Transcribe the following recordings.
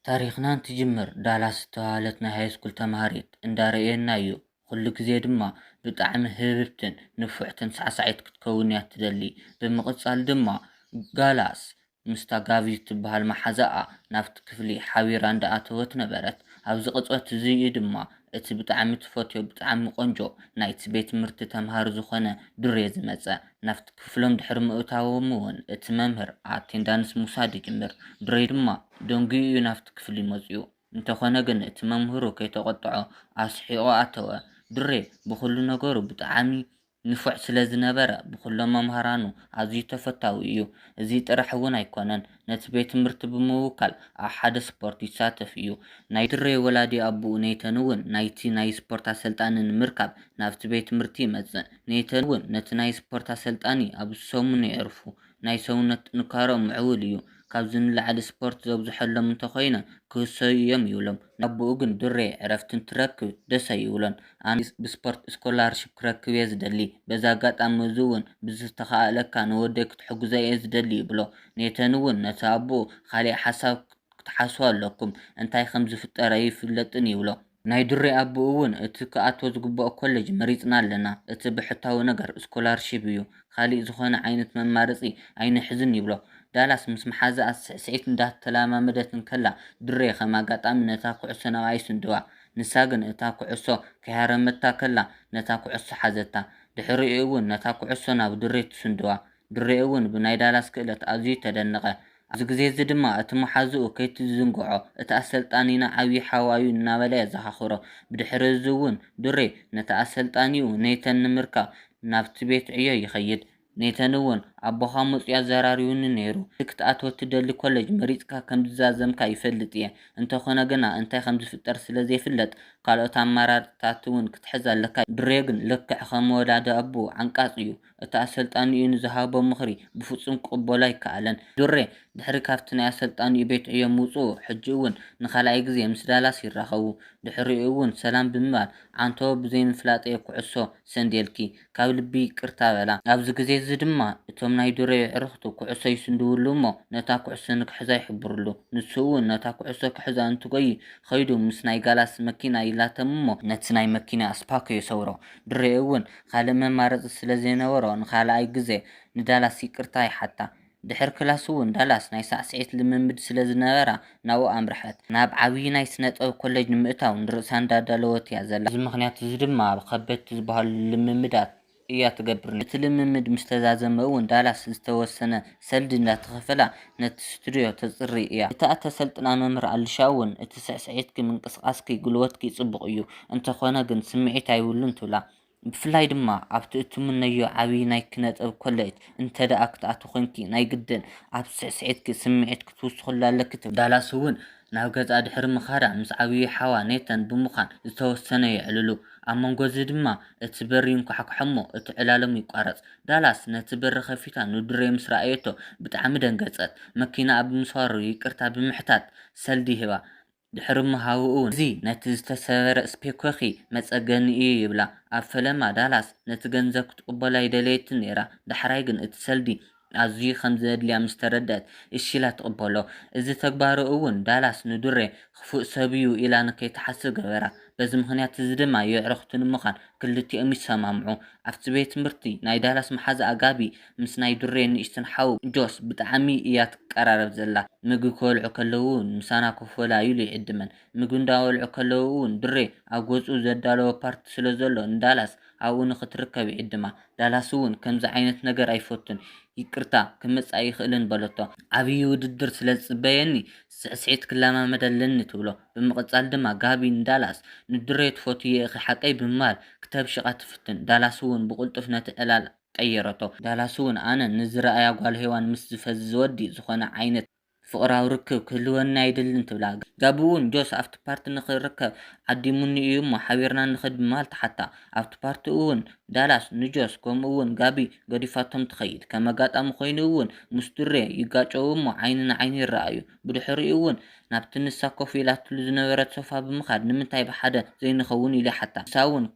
ታሪክና እንትጅምር ዳላስ ዝተባሃለት ናይ ሃይስኩል ተምሃሪት እንዳርአየና እዩ። ኩሉ ግዜ ድማ ብጣዕሚ ህብብትን ንፉዕትን ሳዕሳዒት ክትከውን እያ ትደሊ። ብምቕፃል ድማ ጋላስ ምስታ ጋቢ ትበሃል መሓዛኣ ናብቲ ክፍሊ ሓቢራ እንዳኣተወት ነበረት። ኣብዚ ቅፅበት እዚ ድማ እቲ ብጣዕሚ ትፈትዮ ብጣዕሚ ቆንጆ ናይቲ ቤት ትምህርቲ ተምሃሮ ዝኾነ ድሬ ዝመፀ ናብቲ ክፍሎም ድሕሪ ምእታዎም እውን እቲ መምህር ኣቴንዳንስ ምውሳድ ይጅምር። ድሬ ድማ ደንጊኡ እዩ ናብቲ ክፍሊ መፅኡ። እንተኾነ ግን እቲ መምህሩ ከይተቆጥዖ ኣስሒቑ ኣተወ። ድሬ ብኩሉ ነገሩ ብጣዕሚ ንፉዕ ስለ ዝነበረ ብኩሎም መምሃራኑ ኣዝዩ ተፈታዊ እዩ። እዚ ጥራሕ እውን ኣይኮነን፣ ነቲ ቤት ትምህርቲ ብምውካል ኣብ ሓደ ስፖርት ይሳተፍ እዩ። ናይ ድሬ ወላዲ ኣቡኡ ኔተን እውን ናይቲ ናይ ስፖርት ኣሰልጣኒ ንምርካብ ናብቲ ቤት ትምህርቲ ይመፅእ። ኔተን እውን ነቲ ናይ ስፖርት ኣሰልጣኒ ኣብ ሰሙን የዕርፉ። ናይ ሰውነት ጥንካረኦም ምዕቡል እዩ። ካብዚ ንላዕሊ ስፖርት ዘብዝሐሎም እንተኮይነ ክህሰዩ እዮም ይብሎም። ኣቡኡ ግን ድሬ ዕረፍቲ እንትረክብ ደስ ኣይብሎን። ኣነ ብስፖርት ስኮላርሽፕ ክረክብ እየ ዝደሊ፣ በዛ ኣጋጣሚ እዚ እውን ብዝተኸኣለካ ንወደይ ክትሕግዞ እየ ዝደሊ ይብሎ። ኔተን እውን ነቲ ኣቡኡ ካሊእ ሓሳብ ክትሓስቡ ኣለኩም፣ እንታይ ከም ዝፍጠረ ይፍለጥን ይብሎ። ናይ ድሬ ኣቡኡ እውን እቲ ክኣትዎ ዝግብኦ ኮሌጅ መሪፅና ኣለና፣ እቲ ብሕታዊ ነገር ስኮላርሽፕ እዩ፣ ካሊእ ዝኾነ ዓይነት መማረፂ ኣይንሕዝን ይብሎ። ዳላስ ምስ መሓዛኣ ስዕስዒት እንዳተለማመደት እንከላ ድሬ ከም ኣጋጣሚ ነታ ኩዕሶ ናብ ኣይስንድዋ። ንሳ ግን እታ ኩዕሶ ከይሃረመታ ከላ ነታ ኩዕሶ ሓዘታ። ድሕሪኡ እውን ነታ ኩዕሶ ናብ ድሬ ትስንድዋ። ድሬ እውን ብናይ ዳላስ ክእለት ኣዝዩ ተደነቐ። ኣብዚ ግዜ እዚ ድማ እቲ መሓዝኡ ከይትዝንግዖ እቲ ኣሰልጣኒና ዓብዪ ሓዋዩ እናበለ የዘኻኽሮ። ብድሕሪ እዚ እውን ድሬ ነቲ ኣሰልጣኒኡ ኔተን ንምርካብ ናብቲ ቤት ዕዮ ይኸይድ። ኔተን እውን ኣቦኻ መፅኡ ኣዘራሪቡኒ ነይሩ፣ ክትኣትዎ ትደሊ ኮሌጅ መሪፅካ ከም ዝዛዘምካ ይፈልጥ እየ። እንተኾነ ግና እንታይ ከም ዝፍጠር ስለ ዘይፍለጥ ካልኦት ኣማራፅታት እውን ክትሕዝ ኣለካ። ድሬ ግን ልክዕ ከም ወላዲ ኣቡኡ ዓንቃፅ እዩ። እቲ ኣሰልጣኒኡ ንዝሃቦ ምኽሪ ብፍፁም ክቕበሎ ኣይከኣለን። ድሬ ድሕሪ ካብቲ ናይ ኣሰልጣኒኡ ቤት ዕዮ ምውፅኡ ሕጂ እውን ንኻልኣይ ግዜ ምስ ዳላስ ይራኸቡ። ድሕሪኡ እውን ሰላም ብምባል ዓንቶ ብዘይምፍላጠየ ኩዕሶ ሰንዴልኪ ካብ ልቢ ይቅርታ በላ። ኣብዚ ግዜ እዚ ድማ እቶም ናይ ድሬ ዕርኽቱ ኩዕሶ ይስንድውሉ እሞ ነታ ኩዕሶ ንክሕዛ ይሕብርሉ። ንሱ እውን ነታ ኩዕሶ ክሕዛ እንትጎይ ኸይዱ ምስ ናይ ጋላስ መኪና ይላተም እሞ ነቲ ናይ መኪና ኣስፓኮ ይሰውሮ። ድሬ እውን ካልእ መማረፂ ስለ ዘይነበሮ ንኻልኣይ ግዜ ንዳላስ ይቅርታ ይሓታ። ድሕር ክላስ እውን ዳላስ ናይ ሳዕስዒት ልምምድ ስለ ዝነበራ ናብኡ ኣምርሐት። ናብ ዓብዪ ናይ ስነ ጥበብ ኮሌጅ ንምእታው ንርእሳ እንዳዳለወት እያ ዘላ። እዚ ምክንያት እዚ ድማ ኣብ ከበድቲ ዝበሃሉ ልምምዳት እያ ትገብር። እቲ ልምምድ ምስ ተዛዘመ እውን ዳላስ ዝተወሰነ ሰልዲ እንዳተኸፈላ ነቲ ስቱድዮ ተፅሪ እያ። እታ ተሰልጥና መምህር ኣልሻ እውን እቲ ስዕስዒትኪ ምንቅስቃስኪ ጉልበትኪ ፅቡቕ እዩ፣ እንተኾነ ግን ስምዒት ኣይብሉን ትብላ። ብፍላይ ድማ ኣብቲ እትምነዮ ዓብዪ ናይ ኪነ ጥበብ ኮሌጅ እንተደኣ ክትኣቱ ኮንኪ ናይ ግድን ኣብ ስዕስዒትኪ ስምዒት ክትውስኸሉ ኣለኪ ትብል። ዳላስ እውን ናብ ገዛ ድሕሪ ምኻዳ ምስ ዓብዪ ሓዋ ኔተን ብምዃን ዝተወሰነ የዕልሉ። ኣብ መንጎ እዚ ድማ እቲ በሪ እንኳሕኩሖ እሞ እቲ ዕላሎም ይቋረፅ። ዳላስ ነቲ በሪ ከፊታ ንድሬ ምስ ረኣየቶ ብጣዕሚ ደንገፀት። መኪና ኣብ ምስዋሩ ይቅርታ ብምሕታት ሰልዲ ሂባ። ድሕሪ ምሃብኡ እዚ ነቲ ዝተሰበረ ስፔኮኺ መፀገኒ እዩ ይብላ። ኣብ ፈለማ ዳላስ ነቲ ገንዘብ ክትቅበሎ ኣይደለየትን ነይራ። ዳሕራይ ግን እቲ ሰልዲ ኣዝዩ ከም ዘድልያ ምስ ተረድአት እሺ ኢላ ትቕበሎ። እዚ ተግባሩ እውን ዳላስ ንድሬ ክፉእ ሰብ እዩ ኢላ ንከይትሓስብ ገበራ። በዚ ምክንያት እዚ ድማ የዕርኽቱ ንምዃን ክልቲኦም ይሰማምዑ። ኣብቲ ቤት ትምህርቲ ናይ ዳላስ መሓዛ ጋቢ ምስ ናይ ድሬ ንእሽተን ሓው ጆስ ብጣዕሚ እያ ትቀራረብ ዘላ። ምግቢ ክበልዑ ከለዉ ምሳና ኮፍ በላ ኢሉ ይዕድመን። ምግቢ እንዳበልዑ ከለዉ እውን ድሬ ኣብ ገፁ ዘዳለወ ፓርቲ ስለ ዘሎ ንዳላስ ኣብኡ ንክትርከብ ይዕድማ። ዳላስ እውን ከምዚ ዓይነት ነገር ኣይፈቱን፣ ይቅርታ ክመፅእ ኣይኽእልን በለቶ። ዓብዪ ውድድር ስለ ዝፅበየኒ ስዕስዒት ክለማመድ ኣለኒ ትብሎ። ብምቕፃል ድማ ጋቢ ንዳላስ ንድሬ ትፈትዮ ኢኺ ሓቀይ ብምባል ክተብሽቓ ትፍትን። ዳላስ እውን ብቁልጡፍ ነቲ ዕላል ቀየረቶ። ዳላስ እውን ኣነ ንዝረኣያ ጓል ሄዋን ምስ ዝፈዚ ወዲ ዝኾነ ዓይነት ፍቕራዊ ርክብ ክህልወኒ ኣይደልን ትብላ። ጋቢ እውን ጆስ ኣብቲ ፓርቲ ንክርከብ ዓዲሙኒ እዩ እሞ ሓቢርና ንኸድ ብምባል ተሓታ። ኣብቲ ፓርቲ እውን ዳላስ ንጆስ ከምኡ እውን ጋቢ ገዲፋቶም ትኸይድ። ከም ኣጋጣሚ ኮይኑ እውን ምስ ድሬ ይጋጨው እሞ ዓይኒ ንዓይኒ ይረኣዩ። ብድሕሪኡ እውን ናብቲ ንሳ ኮፍ ኢላትሉ ዝነበረት ሶፋ ብምኻድ ንምንታይ ብሓደ ዘይንኸውን ኢሉ ይሓታ። ንሳ እውን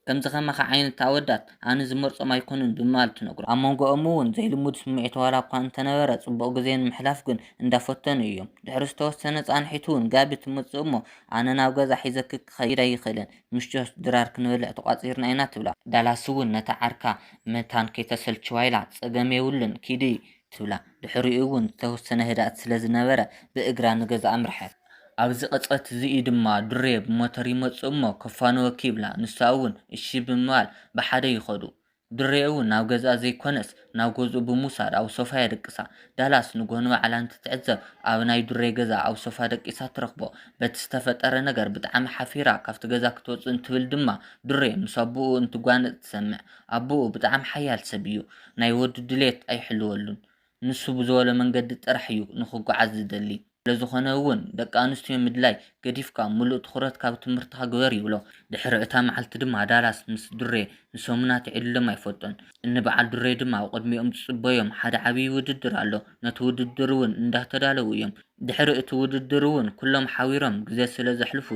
كم زخمخ عين تعودات أنا زمرت ما يكونن بمال تنقر أما قامون زي المود سمعت ولا قان تنورت صبوا جزين محلافكن اندفتن يوم دحرستو سنة عن حيتون قابت متصمو أنا ناوجز حيزك خير يخلن مش جوست درار كنولع تقاطير ناينات ولا دالاسون نتعركا متان كي تسل شويلات صقمي ولن كيدي تبلا دحريون توسنة هدات سلازنبرة بإجران جز أمرحت ኣብዚ ቐፀት እዚኢ ድማ ድሬ ብሞተር ይመጽእ እሞ ከፋንዎ ኪብላ ንሳ እውን እሺ ብምባል ብሓደ ይኸዱ። ድሬ እውን ናብ ገዝኣ ዘይኮነስ ናብ ገዝኡ ብምውሳድ ኣብ ሶፋ የደቅሳ። ዳላስ ንጎኑ ባዕላ እንትትዕዘብ ኣብ ናይ ድሬ ገዛ ኣብ ሶፋ ደቂሳ ትረኽቦ። በቲ ዝተፈጠረ ነገር ብጣዕሚ ሓፊራ ካብቲ ገዛ ክትወፅእ እንትብል ድማ ድሬ ምስ ኣቦኡ እንትጓንፅ ትሰምዕ። ኣቦኡ ብጣዕሚ ሓያል ሰብ እዩ። ናይ ወዲ ድሌት ኣይሕልወሉን። ንሱ ብዝበሎ መንገዲ ጥራሕ እዩ ንኽጓዓዝ ዝደሊ። ለዝኾነ እውን ደቂ ኣንስትዮ ምድላይ ገዲፍካ ሙሉእ ትኹረት ካብ ትምህርትካ ግበር ይብሎ። ድሕሪ እታ መዓልቲ ድማ ዳላስ ምስ ድሬ ንሰሙናት ይዕልሎም ኣይፈጡን። እኒ በዓል ድሬ ድማ ኣብ ቅድሚኦም ዝፅበዮም ሓደ ዓብዪ ውድድር ኣሎ። ነቲ ውድድር እውን እንዳተዳለዉ እዮም። ድሕሪ እቲ ውድድር እውን ኩሎም ሓዊሮም ግዜ ስለ ዘሕልፉ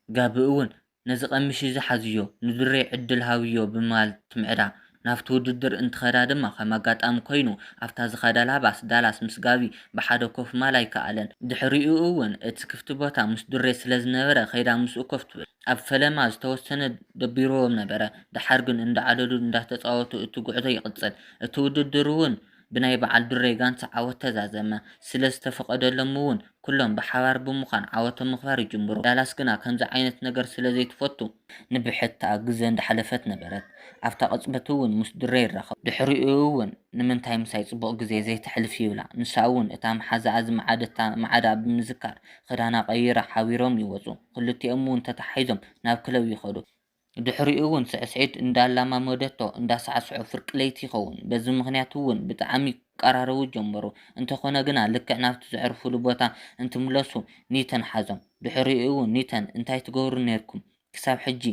ጋቢ እውን ነዚ ቀምሽ ዝሓዝዮ ንድሬ ዕድል ሃብዮ ብምባል ትምዕዳ ናብቲ ውድድር እንትኸዳ ድማ ከም ኣጋጣሚ ኮይኑ ኣብታ ዝኸዳ ላባስ ዳላስ ምስ ጋቢ ብሓደ ኮፍ ማል ኣይከኣለን። ድሕሪኡ እውን እቲ ክፍቲ ቦታ ምስ ድሬ ስለ ዝነበረ ከይዳ ምስኡ ኮፍ ትብል። ኣብ ፈለማ ዝተወሰነ ደቢሮዎም ነበረ። ድሓር ግን እንዳዓለሉ እንዳተፃወቱ እቲ ጉዕዞ ይቕፅል። እቲ ውድድር እውን ብናይ በዓል ድሬ ጋንታ ዓወት ተዛዘመ። ስለ ዝተፈቐደሎም እውን ኩሎም ብሓባር ብምዃን ዓወቶም ምኽባር ይጅምሩ። ዳላስ ግና ከምዚ ዓይነት ነገር ስለ ዘይትፈቱ ንብሕታ ግዜ እንዳሓለፈት ነበረት። ኣብታ ቅፅበት እውን ምስ ድሬ ይራኸቡ። ድሕሪኡ እውን ንምንታይ ምሳይ ፅቡቅ ግዜ ዘይትሕልፍ ይብላ። ንሳ እውን እታ መሓዛኣ ዝመዓደታ መዓዳ ብምዝካር ክዳና ቀይራ ሓቢሮም ይወፁ። ክልቲኦም እውን ተታሓሒዞም ናብ ክለብ ይኸዱ። ድሕሪኡ እውን ስዕስዒት እንዳላማመደቶ እንዳሳዕስዑ ፍርቂ ለይቲ ይኸውን። በዚ ምክንያት እውን ብጣዕሚ ቀራረቡ ጀመሩ። እንተኾነ ግና ልክዕ ናብቲ ዘዕርፍሉ ቦታ እንትምለሱ ኒተን ሓዞም። ድሕሪኡ እውን ኒተን እንታይ ትገብሩ ነርኩም ክሳብ ሕጂ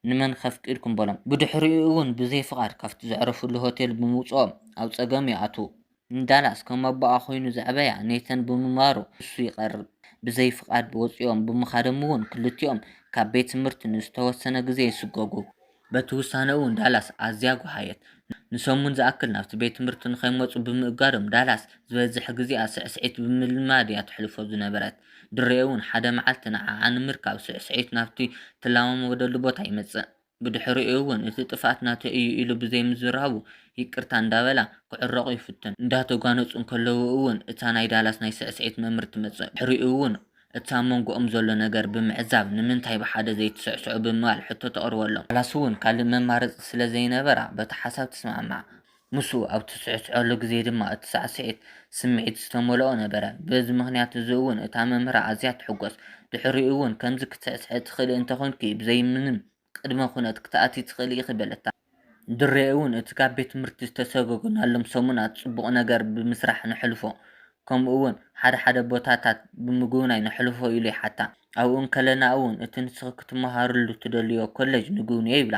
ንመን ከፍቂድኩም በሎም። ብድሕሪኡ እውን ብዘይ ፍቃድ ካብቲ ዘዕረፍሉ ሆቴል ብምውፅኦም ኣብ ፀገም ይኣትዉ። ንዳላስ ከም ኣቦኣ ኮይኑ ዘዕበያ ኔተን ብምንባሩ እሱ ይቐርብ። ብዘይ ፍቃድ ወፂኦም ብምኻዶም እውን ክልቲኦም ካብ ቤት ትምህርቲ ንዝተወሰነ ግዜ ይስገጉ። በቲ ውሳነ እውን ዳላስ ኣዝያ ጓሃየት። ንሰሙን ዝኣክል ናብቲ ቤት ትምህርቲ ንኸይመፁ ብምእጋዶም ዳላስ ዝበዝሕ ግዜኣ ስዕስዒት ብምልማድ እያ ትሕልፎ ዝነበረት። ድሬ እውን ሓደ መዓልቲ ንዓዓ ንምርካብ ስዕስዒት ናብቲ ትለማመደሉ ቦታ ይመፅእ። ብድሕሪኡ እውን እቲ ጥፋት ናተ እዩ ኢሉ ብዘይ ምዝራቡ ይቅርታ እንዳበላ ክዕረቑ ይፍትን። እንዳተጓነፁ እንከለዉ እውን እታ ናይ ዳላስ ናይ ስዕስዒት መምህር ትመፅእ። ድሕሪኡ እውን እታ መንጎኦም ዘሎ ነገር ብምዕዛብ ንምንታይ ብሓደ ዘይትስዕስዑ ብምባል ሕቶ ተቕርበሎም። ዳላስ እውን ካልእ መማረፂ ስለ ዘይነበራ በቲ ሓሳብ ትስማዕማዕ። ምስኡ ኣብ ትስዕስዐሉ ግዜ ድማ እቲ ሳዕስዒት ስምዒት ዝተመልኦ ነበረ። በዚ ምክንያት እዚ እውን እታ መምህራ ኣዝያ ትሕጎስ። ድሕሪኡ እውን ከምዚ ክትስዕስዕ ትኽእል እንተኾንኪ ብዘይ ምንም ቅድመ ኩነት ክትኣቲ ትኽእል ኢኺ በለታ። ድሬ እውን እቲ ካብ ቤት ትምህርቲ ዝተሰገጉናሎም ሰሙናት ፅቡቕ ነገር ብምስራሕ ንሕልፎ ከምኡ እውን ሓደ ቦታታት ብምጉብናይ ንሕልፎ ኢሉ ይሓታ። ኣብኡ ከለና እውን እቲ ንስኺ ክትመሃሩሉ ትደልዮ ኮሌጅ ንጉብንዮ ይብላ።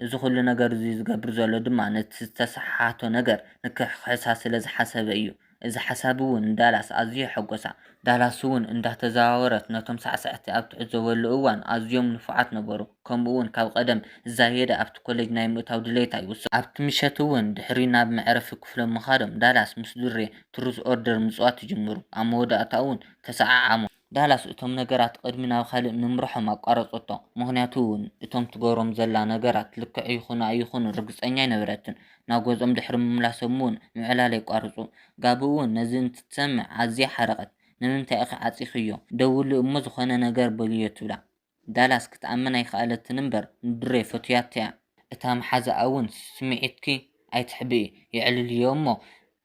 እዚ ኩሉ ነገር እዚ ዝገብር ዘሎ ድማ ነቲ ዝተሰሓሓቶ ነገር ንክሕሳ ስለ ዝሓሰበ እዩ። እዚ ሓሳብ እውን ዳላስ ኣዝዩ የሐጎሳ። ዳላስ እውን እንዳተዘዋወረት ነቶም ሳዕሳዕቲ ኣብ ትዕዘበሉ እዋን ኣዝዮም ንፉዓት ነበሩ። ከምኡ እውን ካብ ቀደም ዝዛየደ ኣብቲ ኮሌጅ ናይ ምእታው ድሌታ ይውስኽ። ኣብቲ ምሸት እውን ድሕሪ ናብ መዕረፊ ክፍሎም ምኻዶም ዳላስ ምስ ድሬ ትሩዝ ኦርደር ምፅዋት ይጅምሩ። ኣብ መወዳእታ እውን ተሰዓዓሙ። ዳላስ እቶም ነገራት ቅድሚ ናብ ካልእ ምምርሖም ኣቋረፀቶ። ምክንያቱ እውን እቶም ትገብሮም ዘላ ነገራት ልክዕ ይኹኑ ኣይኹኑ ርግፀኛ ኣይነበረትን። ናብ ገዝኦም ድሕሪ ምምላሶም እውን ምዕላል ይቋርፁ። ጋቢ እውን ነዚ እንትትሰምዕ ኣዝያ ሓረቐት። ንምንታይ ኢኺ ዓፂኽዮ ደውሉ እሞ ዝኾነ ነገር በልዮ ትብላ። ዳላስ ክትኣመን ኣይከኣለትን እምበር ንድሬ ፈትያት እያ። እታ መሓዛኣ እውን ስምዒትኪ ኣይትሕብኢ ይዕልልዮ እሞ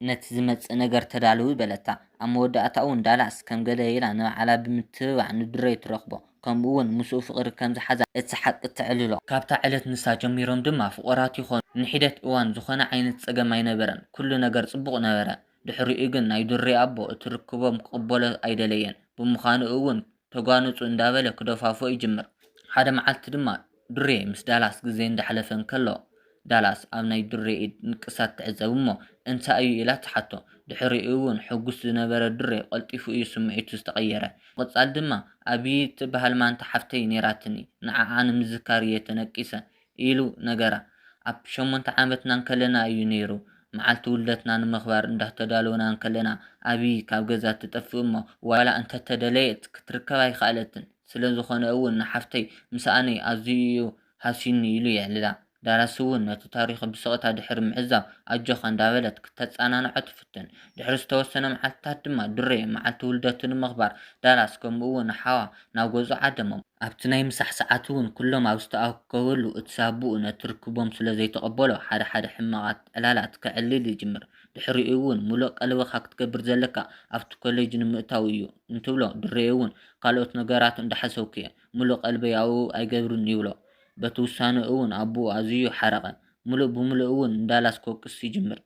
ነቲ ዝመፅእ ነገር ተዳልው በለታ። ኣብ መወዳእታ እውን ዳላስ ከም ገለ ኢላ ንባዕላ ብምትብባዕ ንድሬ ትረኽቦ። ከምኡ እውን ምስኡ ፍቕሪ ከም ዝሓዛ እቲ ሓቂ ትዕልሎ። ካብታ ዕለት ንሳ ጀሚሮም ድማ ፍቑራት ይኾኑ። ንሒደት እዋን ዝኾነ ዓይነት ፀገም ኣይነበረን። ኩሉ ነገር ፅቡቕ ነበረ። ድሕሪኡ ግን ናይ ድሬ ኣቦ እቲ ርክቦም ክቕበሎ ኣይደለየን። ብምዃኑ እውን ተጓንፁ እንዳበለ ክደፋፎ ይጅምር። ሓደ መዓልቲ ድማ ድሬ ምስ ዳላስ ግዜ እንዳሕለፈ እንከሎ ዳላስ ኣብ ናይ ድሬ ኢድ ንቅሳት ትዕዘብ እሞ እንታይ እዩ ኢላ ትሓቶ። ድሕሪኡ እውን ሕጉስ ዝነበረ ድሬ ቀልጢፉ እዩ ስምዒቱ ዝተቐየረ። ቅፃል ድማ ኣብይ ትበሃል ማንታ ሓፍተይ ነይራትኒ ንዓዓ ንምዝካር እየ ተነቂሰ ኢሉ ነገራ ኣብ 8 ዓመትና እንከለና እዩ ነይሩ መዓልቲ ውልደትና ንምኽባር እንዳተዳለወና እንከለና ኣቢ ካብ ገዛ ትጠፍእ እሞ ዋላ እንተተደለየት ክትርከብ ኣይከኣለትን ስለዝኾነ እውን ንሓፍተይ ምስኣነይ ኣዝዩ ሃሲኒ ኢሉ ይዕልላ ዳላስ እውን ነቲ ታሪክ ብስቕታ ድሕሪ ምዕዛብ ኣጆኻ እንዳበለት ክተፃናንዖ ትፍትን ድሕሪ ዝተወሰነ መዓልትታት ድማ ድሬ መዓልቲ ውልደቱ ንምኽባር ዳላስ ከምኡ እውን ሓዋ ናብ ገዝኡ ዓደሞም ኣብቲ ናይ ምሳሕ ሰዓት እውን ኩሎም ኣብ ዝተኣከበሉ እቲ ሳቡኡ ነቲ ርክቦም ስለዘይተቐበሎ ሓደ ሓደ ሕማቓት ዕላላት ክዕልል ይጅምር ድሕሪኡ እውን ሙሉእ ቀልብኻ ክትገብር ዘለካ ኣብቲ ኮሌጅ ንምእታው እዩ እንትብሎ ድሬ እውን ካልኦት ነገራት እንዳሓሰብኩ እየ ሙሉእ ቀልበይ ኣብኡ ኣይገብርን ይብሎ በቲ ውሳነ እውን ኣቦኡ ኣዝዩ ሓረቐ ሙሉእ ብምሉእ እውን ዳላስ ክወቅስ ይጅምር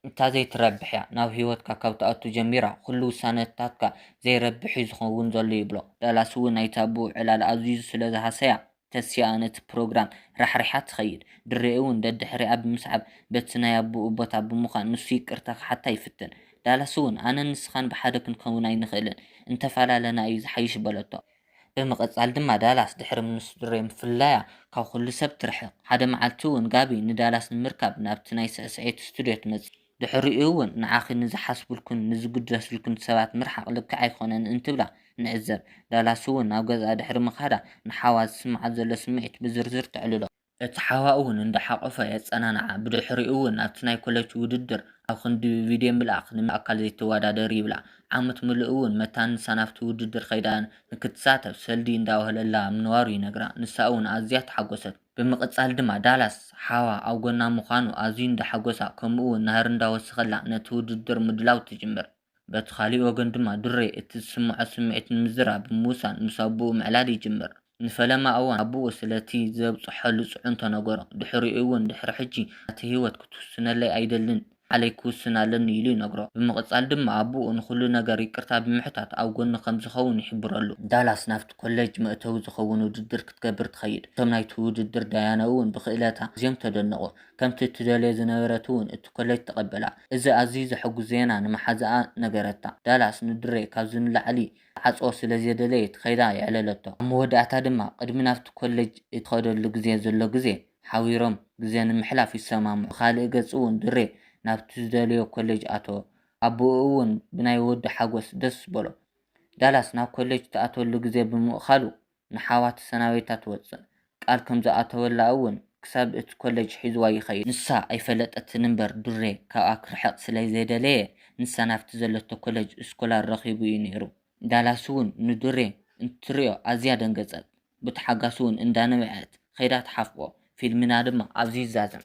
እንታ ዘይትረብሕ እያ ናብ ሂወትካ ካብ ተኣቱ ጀሚራ ኩሉ ውሳነታትካ ዘይረብሕ ዝኸውን ዘሎ ይብሎ ዳላስ እውን ናይቲ ኣቦኡ ዕላል ኣዝዩ ስለዝሃሰያ ተስያ ነቲ ፕሮግራም ራሕሪሓ ትኸይድ ድሬ እውን ደድሕሪኣ ብምስዓብ በቲ ናይ ኣቦኡ ቦታ ብምዃን ንሱ ይቅርታ ክሓታ ይፍትን ዳላስ እውን ኣነ ንስኻን ብሓደ ክንከውን ኣይንኽእልን እንተፈላለና እዩ ዝሓይሽ በለቶ ብምቕጻል ድማ ዳላስ ድሕሪ ምስ ድሬ ምፍላያ ካብ ኩሉ ሰብ ትርሕቕ ሓደ መዓልቲ እውን ጋቢ ንዳላስ ንምርካብ ናብቲ ናይ ስዕስዒት ስቱድዮ ትመጽእ ድሕሪኡ እውን ንዓኺ ንዝሓስብልኩን ንዝግደስልኩን ሰባት ምርሓቕ ልክዕ ኣይኮነን እንትብላ ንዕዘብ ዳላስ እውን ናብ ገዝኣ ድሕሪ ምኻዳ ንሓዋ ዝስምዓት ዘሎ ስምዒት ብዝርዝር ትዕልሎ እቲ ሓዋ እውን እንዳሓቆፈ የፀናንዓ ብድሕሪኡ እውን ኣብቲ ናይ ኮሌጅ ውድድር ኣብ ክንዲ ቪድዮ ምልኣኽ ንኣካል ዘይተወዳደር ይብላ ዓመት ሙሉእ እውን መታን ንሳናፍቲ ውድድር ከይዳን ንክትሳተፍ ሰልዲ እንዳወህለላ ምንዋሩ ይነግራ ንሳ እውን ኣዝያ ተሓጎሰት ብምቕጻል ድማ ዳላስ ሓዋ ኣብ ጎና ምዃኑ ኣዝዩ እንዳሓጎሳ ከምኡ እውን ናህር እንዳወስኸላ ነቲ ውድድር ምድላው ትጅምር በቲ ካሊእ ወገን ድማ ድሬ እቲ ዝስምዖ ስምዒት ንምዝራብ ብምውሳን ምስ ኣቦኡ ምዕላል ይጅምር ንፈለማ እዋን ኣቦኡ ስለቲ ዘብፅሖ ልፅዑን ተነገሮ ድሕሪኡ እውን ድሕሪ ሕጂ እቲ ህይወት ክትውስነለይ ኣይደልን علي كوسنا لن يلي نقرأ بمقصال دم أبوه نخلو نجار يكرتها بمحتات أو قلنا خمس خون يحبرلو دالاس نافت كوليج مأتو زخون وددر كتكبر تخيل تم نايتو وددر دياناون بخيلاتها زيم تدنقو كم تتدالي زنورتون الكوليج تقبلها إذا عزيز حق زينا نمحزاء نجارتا دالاس ندري كازن لعلي عصو سلازيدليت خيداي على لتو مودعتا دما قدم نافت كوليج يتخدر لغزي زلغزي حاويرم غزيان محلا في السمام خالق قصون دري نابت زداليو كوليج أتو أبوون بناي ود حقوس دس بلو دالاس ناب كوليج تأتو لغزي بمؤخلو نحاوات سنويتات وصل قال كم زأتو ولا أون كساب ات كوليج حيزوا يخير نسا أي فلت اتنمبر دري كاك رحق سلاي زيداليه نسا نافت زلتو كوليج اسكولار رخيبو ينيرو دالاسون ندري انتريو أزيادن قزل بتحقاسون اندانوعات خيرات حفظو في المنادمة عزيز زازم